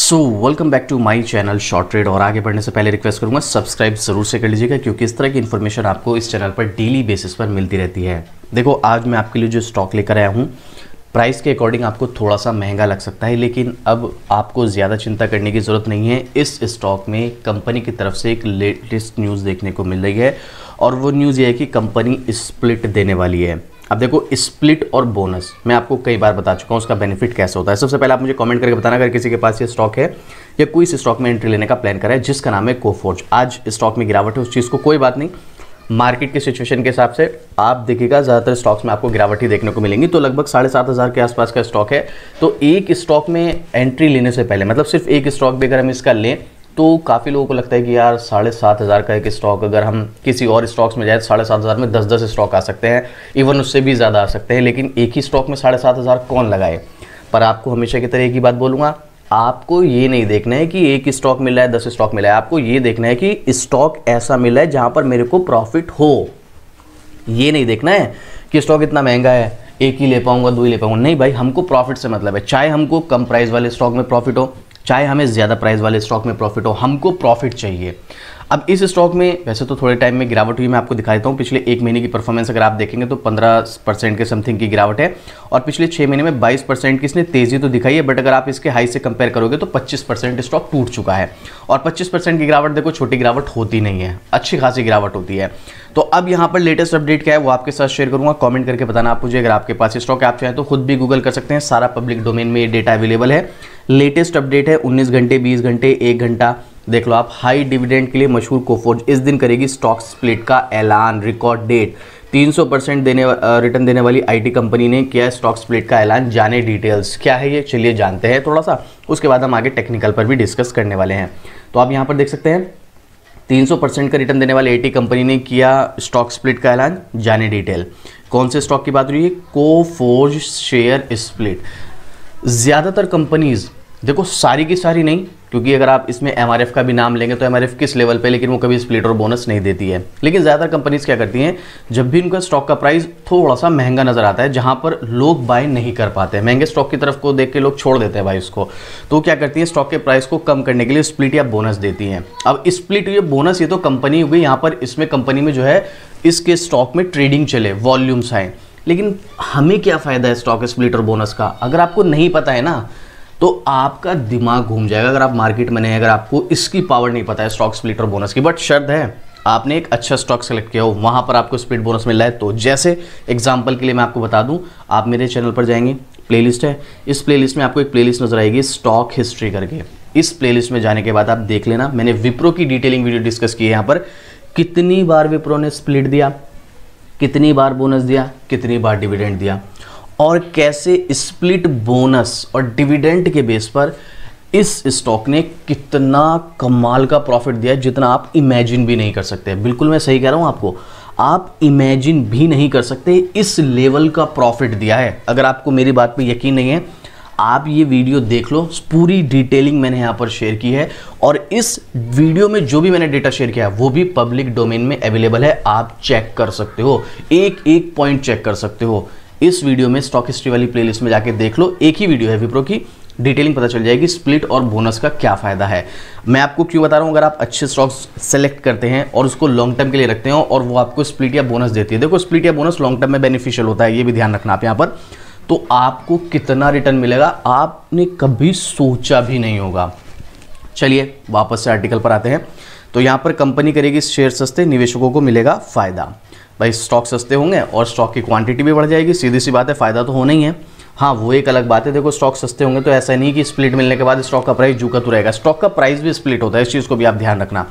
Welcome back to my channel short trade. और आगे बढ़ने से पहले रिक्वेस्ट करूंगा सब्सक्राइब जरूर से कर लीजिएगा, क्योंकि इस तरह की इन्फॉर्मेशन आपको इस चैनल पर डेली बेसिस पर मिलती रहती है। देखो, आज मैं आपके लिए जो स्टॉक लेकर आया हूं, प्राइस के अकॉर्डिंग आपको थोड़ा सा महंगा लग सकता है, लेकिन अब आपको ज़्यादा चिंता करने की ज़रूरत नहीं है। इस स्टॉक में कंपनी की तरफ से एक लेटेस्ट न्यूज़ देखने को मिल रही है, और वो न्यूज़ ये है कि कंपनी स्प्लिट देने वाली है। अब देखो, स्प्लिट और बोनस मैं आपको कई बार बता चुका हूँ उसका बेनिफिट कैसे होता है। सबसे पहले आप मुझे कमेंट करके बताना अगर किसी के पास ये स्टॉक है या कोई इस स्टॉक में एंट्री लेने का प्लान करा है जिसका नाम है कोफोर्ज। आज स्टॉक में गिरावट है, उस चीज़ को कोई बात नहीं, मार्केट की सिचुएशन के हिसाब से आप देखिएगा ज़्यादातर स्टॉक्स में आपको गिरावट ही देखने को मिलेंगी। तो लगभग 7,500 के आसपास का स्टॉक है। तो एक स्टॉक में एंट्री लेने से पहले, मतलब सिर्फ एक स्टॉक भी अगर हम इसका लें तो काफ़ी लोगों को लगता है कि यार 7,500 का एक स्टॉक, अगर हम किसी और स्टॉक्स में जाए तो 7,500 में 10-10 स्टॉक आ सकते हैं, इवन उससे भी ज़्यादा आ सकते हैं। लेकिन एक ही स्टॉक में 7,500 कौन लगाए। पर आपको हमेशा की तरह एक ही बात बोलूँगा, आपको ये नहीं देखना है कि एक स्टॉक मिला है 10 स्टॉक मिला है। आपको ये देखना है कि स्टॉक ऐसा मिला है जहाँ पर मेरे को प्रॉफिट हो। ये नहीं देखना है कि स्टॉक इतना महंगा है, एक ही ले पाऊंगा, दो ही ले पाऊंगा। नहीं भाई, हमको प्रॉफिट से मतलब है। चाहे हमको कम प्राइस वाले स्टॉक में प्रॉफिट हो, चाहे हमें ज़्यादा प्राइस वाले स्टॉक में प्रॉफिट हो, हमको प्रॉफिट चाहिए। अब इस स्टॉक में वैसे तो थोड़े टाइम में गिरावट हुई, मैं आपको दिखा देता हूँ। पिछले एक महीने की परफॉर्मेंस अगर आप देखेंगे तो 15% के समथिंग की गिरावट है, और पिछले 6 महीने में 22% की इसने तेज़ी तो दिखाई है। बट अगर आप इसके हाई से कंपेयर करोगे तो 25% स्टॉक टूट चुका है। और 25% की गिरावट देखो, छोटी गिरावट होती नहीं है, अच्छी खासी गिरावट होती है। तो अब यहाँ पर लेटेस्ट अपडेट क्या है वो आपके साथ शेयर करूँगा। कमेंट करके बताना आप मुझे, अगर आपके पास स्टॉक है आप चाहें तो खुद भी गूगल कर सकते हैं, सारा पब्लिक डोमेन में ये डेटा अवेलेबल है। लेटेस्ट अपडेट है 19 घंटे, 20 घंटे, 1 घंटा, देख लो आप। हाई डिविडेंड के लिए मशहूर कोफोर्ज इस दिन करेगी स्टॉक स्प्लिट का ऐलान। रिकॉर्ड डेट 300% रिटर्न देने वाली आईटी कंपनी ने किया स्टॉक स्प्लिट का ऐलान। जाने डिटेल्स क्या है ये, चलिए जानते हैं थोड़ा सा, उसके बाद हम आगे टेक्निकल पर भी डिस्कस करने वाले हैं। तो आप यहाँ पर देख सकते हैं 300% का रिटर्न देने वाली आईटी कंपनी ने किया स्टॉक स्प्लिट का ऐलान। जाने डिटेल, कौन से स्टॉक की बात हो रही है? Coforge share split. ज़्यादातर कंपनीज, देखो सारी की सारी नहीं, क्योंकि अगर आप इसमें एमआरएफ का भी नाम लेंगे तो एमआरएफ किस लेवल पे, लेकिन वो कभी स्प्लिट और बोनस नहीं देती है। लेकिन ज़्यादातर कंपनीज क्या करती हैं, जब भी उनका स्टॉक का प्राइस थोड़ा सा महंगा नजर आता है, जहां पर लोग बाय नहीं कर पाते हैं, महंगे स्टॉक की तरफ को देख के लोग छोड़ देते हैं भाई उसको, तो क्या करती हैं, स्टॉक के प्राइस को कम करने के लिए स्प्लिट या बोनस देती हैं। अब स्प्लिट या बोनस ये तो कंपनी हो गई, यहाँ पर इसमें कंपनी में जो है इसके स्टॉक में ट्रेडिंग चले, वॉल्यूम्स आए। लेकिन हमें क्या फ़ायदा है स्टॉक स्प्लिट और बोनस का? अगर आपको नहीं पता है ना तो आपका दिमाग घूम जाएगा। अगर आप मार्केट में नहीं, अगर आपको इसकी पावर नहीं पता है स्टॉक स्प्लिट और बोनस की। बट शर्त है, आपने एक अच्छा स्टॉक सेलेक्ट किया हो, वहाँ पर आपको स्प्लिट बोनस मिल रहा है। तो जैसे एग्जांपल के लिए मैं आपको बता दूं, आप मेरे चैनल पर जाएंगे, प्लेलिस्ट है, इस प्लेलिस्ट में आपको एक प्लेलिस्ट नजर आएगी स्टॉक हिस्ट्री करके। इस प्लेलिस्ट में जाने के बाद आप देख लेना, मैंने विप्रो की डिटेलिंग वीडियो डिस्कस की है यहाँ पर। कितनी बार विप्रो ने स्प्लिट दिया, कितनी बार बोनस दिया, कितनी बार डिविडेंड दिया, और कैसे स्प्लिट बोनस और डिविडेंड के बेस पर इस स्टॉक ने कितना कमाल का प्रॉफिट दिया है, जितना आप इमेजिन भी नहीं कर सकते। बिल्कुल मैं सही कह रहा हूं आपको, आप इमेजिन भी नहीं कर सकते इस लेवल का प्रॉफिट दिया है। अगर आपको मेरी बात पे यकीन नहीं है, आप ये वीडियो देख लो, पूरी डिटेलिंग मैंने यहाँ पर शेयर की है, और इस वीडियो में जो भी मैंने डेटा शेयर किया है वो भी पब्लिक डोमेन में अवेलेबल है, आप चेक कर सकते हो, एक एक पॉइंट चेक कर सकते हो। इस वीडियो में स्टॉक हिस्ट्री वाली प्लेलिस्ट में जाके देख लो, एक ही वीडियो है विप्रो की, डिटेलिंग पता चल जाएगी स्प्लिट और बोनस का क्या फ़ायदा है। मैं आपको क्यों बता रहा हूँ, अगर आप अच्छे स्टॉक्स सेलेक्ट करते हैं और उसको लॉन्ग टर्म के लिए रखते हो और वो आपको स्प्लिट या बोनस देती है, देखो स्प्लिट या बोनस लॉन्ग टर्म में बेनिफिशियल होता है, ये भी ध्यान रखना आप यहाँ पर, तो आपको कितना रिटर्न मिलेगा आपने कभी सोचा भी नहीं होगा। चलिए वापस से आर्टिकल पर आते हैं। तो यहाँ पर कंपनी करेगी शेयर सस्ते, निवेशकों को मिलेगा फ़ायदा। भाई स्टॉक सस्ते होंगे और स्टॉक की क्वांटिटी भी बढ़ जाएगी, सीधी सी बात है, फ़ायदा तो होना ही है। हाँ, वो एक अलग बात है, देखो स्टॉक सस्ते होंगे तो ऐसा नहीं कि स्प्लिट मिलने के बाद स्टॉक का प्राइस झुका तो रहेगा, स्टॉक का प्राइस भी स्प्लिट होता है, इस चीज़ को भी आप ध्यान रखना।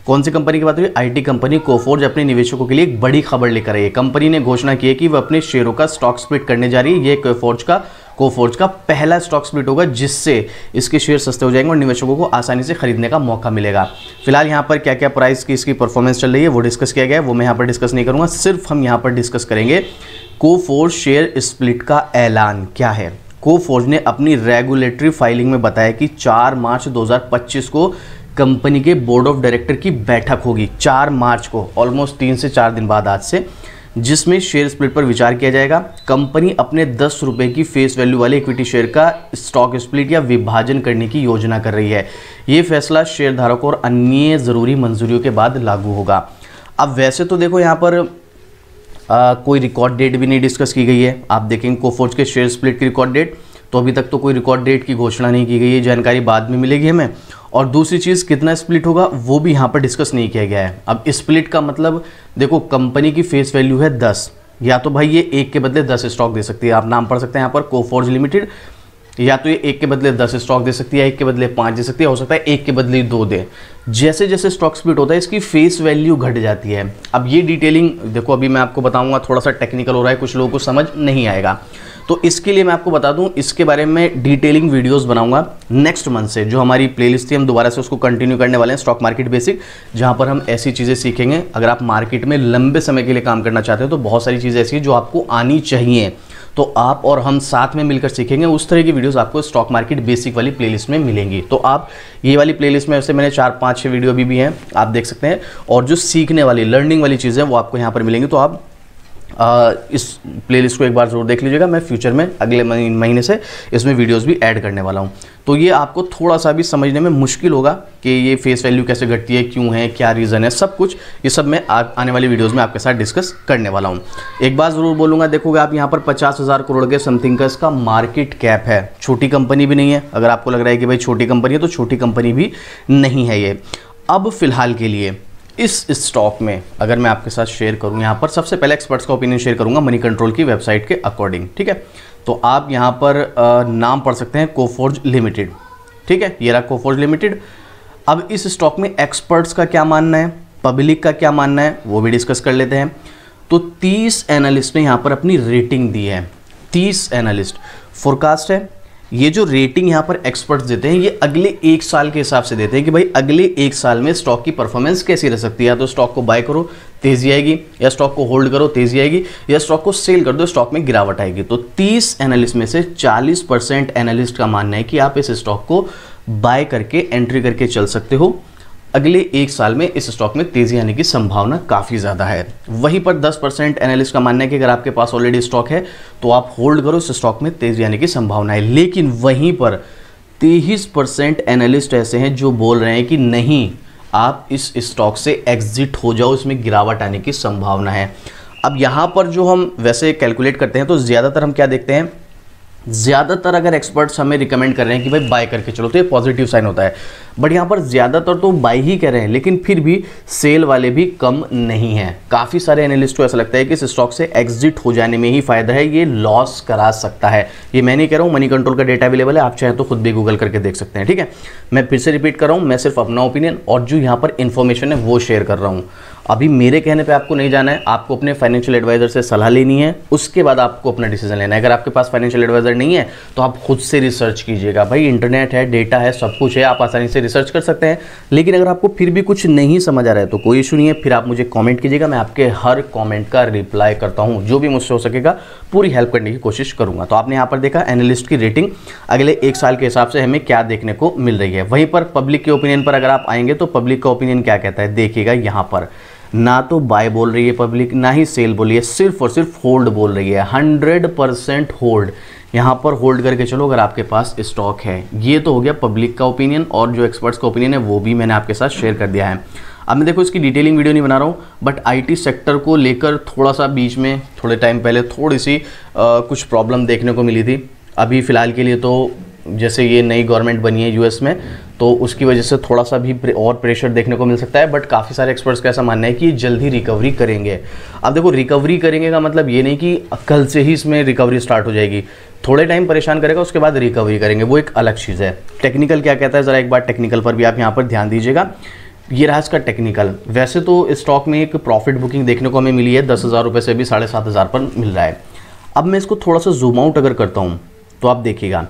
कौन सी कंपनी की बात हुई? आईटी कंपनी कोफोर्ज अपने निवेशकों के लिए एक बड़ी खबर लेकर आई है। कंपनी ने घोषणा की है कि वह अपने शेयरों का स्टॉक स्प्लिट करने जा रही है। ये कोफोर्ज का पहला स्टॉक स्प्लिट होगा, जिससे इसके शेयर सस्ते हो जाएंगे और निवेशकों को आसानी से खरीदने का मौका मिलेगा। फिलहाल यहाँ पर क्या क्या प्राइस की इसकी परफॉर्मेंस चल रही है वो डिस्कस किया गया है, वो मैं यहाँ पर डिस्कस नहीं करूँगा। सिर्फ हम यहाँ पर डिस्कस करेंगे कोफोर्ज शेयर स्प्लिट का ऐलान क्या है। कोफोर्ज ने अपनी रेगुलेटरी फाइलिंग में बताया कि 4 मार्च 2025 को कंपनी के बोर्ड ऑफ डायरेक्टर की बैठक होगी। 4 मार्च को, ऑलमोस्ट 3 से 4 दिन बाद आज से जिसमें शेयर स्प्लिट पर विचार किया जाएगा। कंपनी अपने 10 रुपये की फेस वैल्यू वाले इक्विटी शेयर का स्टॉक स्प्लिट या विभाजन करने की योजना कर रही है। ये फैसला शेयरधारकों और अन्य ज़रूरी मंजूरियों के बाद लागू होगा। अब वैसे तो देखो यहाँ पर कोई रिकॉर्ड डेट भी नहीं डिस्कस की गई है। आप देखेंगे कोफोर्ज के शेयर स्प्लिट की रिकॉर्ड डेट, तो अभी तक तो कोई रिकॉर्ड डेट की घोषणा नहीं की गई है, जानकारी बाद में मिलेगी हमें। और दूसरी चीज़ कितना स्प्लिट होगा वो भी यहाँ पर डिस्कस नहीं किया गया है। अब स्प्लिट का मतलब देखो, कंपनी की फेस वैल्यू है 10, या तो भाई ये 1 के बदले 10 स्टॉक दे सकती है। आप नाम पढ़ सकते हैं यहाँ पर कोफोर्ज लिमिटेड, या तो ये 1 के बदले 10 स्टॉक दे सकती है, 1 के बदले 5 दे सकती है, हो सकता है 1 के बदले 2 दे। जैसे जैसे स्टॉक स्प्लिट होता है इसकी फेस वैल्यू घट जाती है। अब ये डिटेलिंग देखो अभी मैं आपको बताऊंगा, थोड़ा सा टेक्निकल हो रहा है, कुछ लोगों को समझ नहीं आएगा, तो इसके लिए मैं आपको बता दूं, इसके बारे में डिटेलिंग वीडियोस बनाऊंगा नेक्स्ट मंथ से। जो हमारी प्लेलिस्ट थी हम दोबारा से उसको कंटिन्यू करने वाले हैं, स्टॉक मार्केट बेसिक, जहां पर हम ऐसी चीज़ें सीखेंगे। अगर आप मार्केट में लंबे समय के लिए काम करना चाहते हो तो बहुत सारी चीज़ें ऐसी हैं जो आपको आनी चाहिए, तो आप और हम साथ में मिलकर सीखेंगे। उस तरह की वीडियोस आपको स्टॉक मार्केट बेसिक वाली प्लेलिस्ट में मिलेंगी। तो आप ये वाली प्लेलिस्ट में वैसे मैंने 4-5-6 वीडियो भी हैं, आप देख सकते हैं। और जो सीखने वाली लर्निंग वाली चीज़ें वो आपको यहाँ पर मिलेंगी, तो आप इस प्लेलिस्ट को एक बार जरूर देख लीजिएगा। मैं फ्यूचर में अगले महीने से इसमें वीडियोस भी ऐड करने वाला हूं। तो ये आपको थोड़ा सा भी समझने में मुश्किल होगा कि ये फेस वैल्यू कैसे घटती है, क्यों है, क्या रीज़न है, सब कुछ ये सब मैं आने वाली वीडियोस में आपके साथ डिस्कस करने वाला हूं। एक बात ज़रूर बोलूँगा, देखोगे आप यहाँ पर 50,000 करोड़ के समथिंग का इसका मार्केट कैप है। छोटी कंपनी भी नहीं है। अगर आपको लग रहा है कि भाई छोटी कंपनी है, तो छोटी कंपनी भी नहीं है ये। अब फिलहाल के लिए इस स्टॉक में अगर मैं आपके साथ शेयर करूं, यहाँ पर सबसे पहले एक्सपर्ट्स का ओपिनियन शेयर करूंगा मनी कंट्रोल की वेबसाइट के अकॉर्डिंग, ठीक है। तो आप यहाँ पर नाम पढ़ सकते हैं कोफोर्ज लिमिटेड, ठीक है, ये रहा कोफोर्ज लिमिटेड। अब इस स्टॉक में एक्सपर्ट्स का क्या मानना है, पब्लिक का क्या मानना है, वो भी डिस्कस कर लेते हैं। तो 30 एनालिस्ट ने यहाँ पर अपनी रेटिंग दी है। 30 एनालिस्ट, फोरकास्ट है। ये जो रेटिंग यहाँ पर एक्सपर्ट्स देते हैं ये अगले 1 साल के हिसाब से देते हैं कि भाई अगले 1 साल में स्टॉक की परफॉर्मेंस कैसी रह सकती है। या तो स्टॉक को बाय करो, तेजी आएगी, या स्टॉक को होल्ड करो, तेजी आएगी, या स्टॉक को सेल कर दो, स्टॉक में गिरावट आएगी। तो 30 एनालिस्ट में से 40% एनालिस्ट का मानना है कि आप इस स्टॉक को बाय करके एंट्री करके चल सकते हो। अगले 1 साल में इस स्टॉक में तेजी आने की संभावना काफ़ी ज़्यादा है। वहीं पर 10% एनालिस्ट का मानना है कि अगर आपके पास ऑलरेडी स्टॉक है तो आप होल्ड करो, इस स्टॉक में तेजी आने की संभावना है। लेकिन वहीं पर 23% एनालिस्ट ऐसे हैं जो बोल रहे हैं कि नहीं, आप इस स्टॉक से एग्जिट हो जाओ, इसमें गिरावट आने की संभावना है। अब यहाँ पर जो हम वैसे कैलकुलेट करते हैं तो ज़्यादातर हम क्या देखते हैं, ज़्यादातर अगर एक्सपर्ट्स हमें रिकमेंड कर रहे हैं कि भाई बाय करके चलो तो ये पॉजिटिव साइन होता है। बट यहाँ पर ज़्यादातर तो बाय ही कह रहे हैं, लेकिन फिर भी सेल वाले भी कम नहीं हैं। काफ़ी सारे एनालिस्ट को ऐसा लगता है कि इस स्टॉक से एग्जिट हो जाने में ही फ़ायदा है, ये लॉस करा सकता है। ये मैं नहीं कह रहा हूँ, मनी कंट्रोल का डेटा अवेलेबल है, आप चाहें तो खुद भी गूगल करके देख सकते हैं, ठीक है। मैं फिर से रिपीट कर रहा हूँ, मैं सिर्फ अपना ओपिनियन और जो यहाँ पर इन्फॉर्मेशन है वो शेयर कर रहा हूँ। अभी मेरे कहने पे आपको नहीं जाना है, आपको अपने फाइनेंशियल एडवाइजर से सलाह लेनी है, उसके बाद आपको अपना डिसीजन लेना है। अगर आपके पास फाइनेंशियल एडवाइजर नहीं है तो आप खुद से रिसर्च कीजिएगा। भाई इंटरनेट है, डेटा है, सब कुछ है, आप आसानी से रिसर्च कर सकते हैं। लेकिन अगर आपको फिर भी कुछ नहीं समझ आ रहा है तो कोई इशू नहीं है, फिर आप मुझे कॉमेंट कीजिएगा, मैं आपके हर कॉमेंट का रिप्लाई करता हूँ। जो भी मुझसे हो सकेगा पूरी हेल्प करने की कोशिश करूँगा। तो आपने यहाँ पर देखा एनालिस्ट की रेटिंग अगले 1 साल के हिसाब से हमें क्या देखने को मिल रही है। वहीं पर पब्लिक के ओपिनियन पर अगर आप आएंगे तो पब्लिक का ओपिनियन क्या कहता है, देखिएगा यहाँ पर ना तो बाय बोल रही है पब्लिक, ना ही सेल बोल रही है, सिर्फ और सिर्फ होल्ड बोल रही है। 100% होल्ड, यहाँ पर होल्ड करके चलो अगर आपके पास स्टॉक है। ये तो हो गया पब्लिक का ओपिनियन, और जो एक्सपर्ट्स का ओपिनियन है वो भी मैंने आपके साथ शेयर कर दिया है। अब मैं देखो इसकी डिटेलिंग वीडियो नहीं बना रहा हूँ, बट आईटी सेक्टर को लेकर थोड़ा सा बीच में थोड़े टाइम पहले थोड़ी सी कुछ प्रॉब्लम देखने को मिली थी। अभी फ़िलहाल के लिए तो जैसे ये नई गवर्नमेंट बनी है यूएस में, तो उसकी वजह से थोड़ा सा भी और प्रेशर देखने को मिल सकता है। बट काफ़ी सारे एक्सपर्ट्स का ऐसा मानना है कि जल्द ही रिकवरी करेंगे। अब देखो रिकवरी करेंगे का मतलब ये नहीं कि कल से ही इसमें रिकवरी स्टार्ट हो जाएगी, थोड़े टाइम परेशान करेगा, उसके बाद रिकवरी करेंगे, वो एक अलग चीज़ है। टेक्निकल क्या कहता है, ज़रा एक बार टेक्निकल पर भी आप यहाँ पर ध्यान दीजिएगा। ये रहा इसका टेक्निकल। वैसे तो स्टॉक में एक प्रॉफिट बुकिंग देखने को हमें मिली है, 10,000 रुपये से भी 7,500 पर मिल रहा है। अब मैं इसको थोड़ा सा जूम आउट अगर करता हूँ तो आप देखिएगा,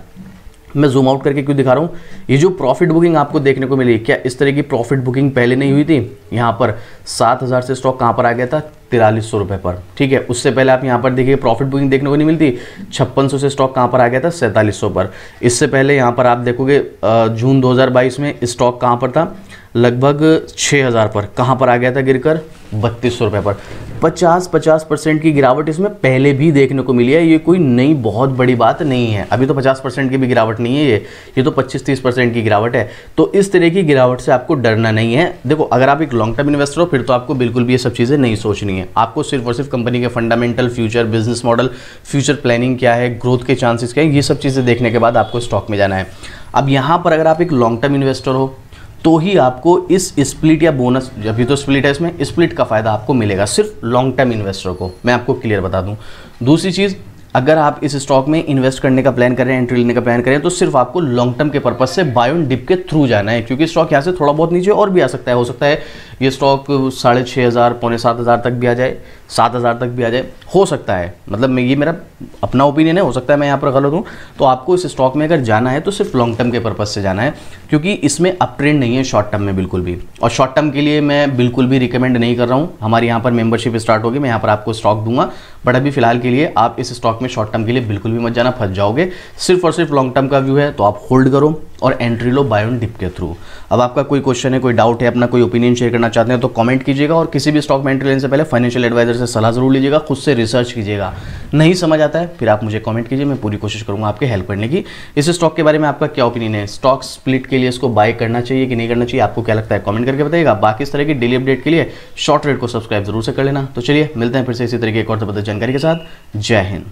मैं जूम आउट करके क्यों दिखा रहा हूँ, ये जो प्रॉफिट बुकिंग आपको देखने को मिली, क्या इस तरह की प्रॉफिट बुकिंग पहले नहीं हुई थी। यहाँ पर 7,000 से स्टॉक कहाँ पर आ गया था, 4300 रुपये पर, ठीक है। उससे पहले आप यहाँ पर देखिए प्रॉफिट बुकिंग देखने को नहीं मिलती, 5600 से स्टॉक कहाँ पर आ गया था, 4700 पर। इससे पहले यहाँ पर आप देखोगे जून 2022 में स्टॉक कहाँ पर था, लगभग 6000 पर, कहाँ पर आ गया था गिरकर, 3200 रुपये पर। 50% की गिरावट इसमें पहले भी देखने को मिली है। ये कोई नई बहुत बड़ी बात नहीं है। अभी तो 50% की भी गिरावट नहीं है, ये तो 25-30% की गिरावट है। तो इस तरह की गिरावट से आपको डरना नहीं है। देखो, अगर आप एक लॉन्ग टर्म इन्वेस्टर हो फिर तो आपको बिल्कुल भी ये सब चीज़ें नहीं सोचनी है। आपको सिर्फ और सिर्फ कंपनी के fundamental, future, business model, future planning क्या है, ग्रोथ के चांसेस क्या है, ये सब चीज़ें देखने के बाद आपको स्टॉक में जाना है। अब यहाँ पर अगर आप एक लॉन्ग टर्म इन्वेस्टर हो तो ही आपको इस स्प्लिट या बोनस, अभी तो स्प्लिट है, इसमें स्प्लिट का फायदा आपको मिलेगा सिर्फ लॉन्ग टर्म इन्वेस्टर को। मैं आपको क्लियर बता दूं। दूसरी चीज़, अगर आप इस स्टॉक में इन्वेस्ट करने का प्लान कर रहे हैं, एंट्री लेने का प्लान कर रहे हैं, तो सिर्फ आपको लॉन्ग टर्म के पर्पज से बाय ऑन डिप के थ्रू जाना है, क्योंकि स्टॉक यहाँ से थोड़ा बहुत नीचे और भी आ सकता है। हो सकता है ये स्टॉक 6,500, पौने 7,000 तक भी आ जाए, 7,000 तक भी आ जाए, हो सकता है। मतलब ये मेरा अपना ओपिनियन है, हो सकता है मैं यहाँ पर गलत हूँ। तो आपको इस स्टॉक में अगर जाना है तो सिर्फ लॉन्ग टर्म के पर्पज से जाना है, क्योंकि इसमें अप ट्रेंड नहीं है शॉर्ट टर्म में बिल्कुल भी। और शॉर्ट टर्म के लिए मैं बिल्कुल भी रिकमेंड नहीं कर रहा हूँ। हमारे यहाँ पर मेंबरशिप स्टार्ट होगी, मैं यहाँ पर आपको स्टॉक दूंगा, बट अभी फिलहाल के लिए आप इस स्टॉक में शॉर्ट टर्म के लिए बिल्कुल भी मत जाना, फंस जाओगे। सिर्फ और सिर्फ लॉन्ग टर्म का व्यू है तो आप होल्ड करो और एंट्री लो बाय ऑन डिप के थ्रू। अब आपका कोई क्वेश्चन है, कोई डाउट है, अपना कोई ओपिनियन शेयर करना चाहते हैं तो कमेंट कीजिएगा। और किसी भी स्टॉक में एंट्री लेने से पहले फाइनेंशियल एडवाइजर से सलाह जरूर लीजिएगा, खुद से रिसर्च कीजिएगा। नहीं समझ आता है फिर आप मुझे कमेंट कीजिए, मैं पूरी कोशिश करूंगा आपके हेल्प करने की। इस स्टॉक के बारे में आपका क्या ओपिनियन है? स्टॉक स्प्लिट के लिए इसको बाय करना चाहिए कि नहीं करना चाहिए? आपको क्या लगता है कमेंट करके बताइएगा। बाकी इस तरह की डेली अपडेट के लिए शॉर्ट ट्रेड को सब्सक्राइब जरूर से कर लेना। तो चलिए मिलते हैं फिर से इसी तरह की एक और जबरदस्त जानकारी के साथ। जय हिंद।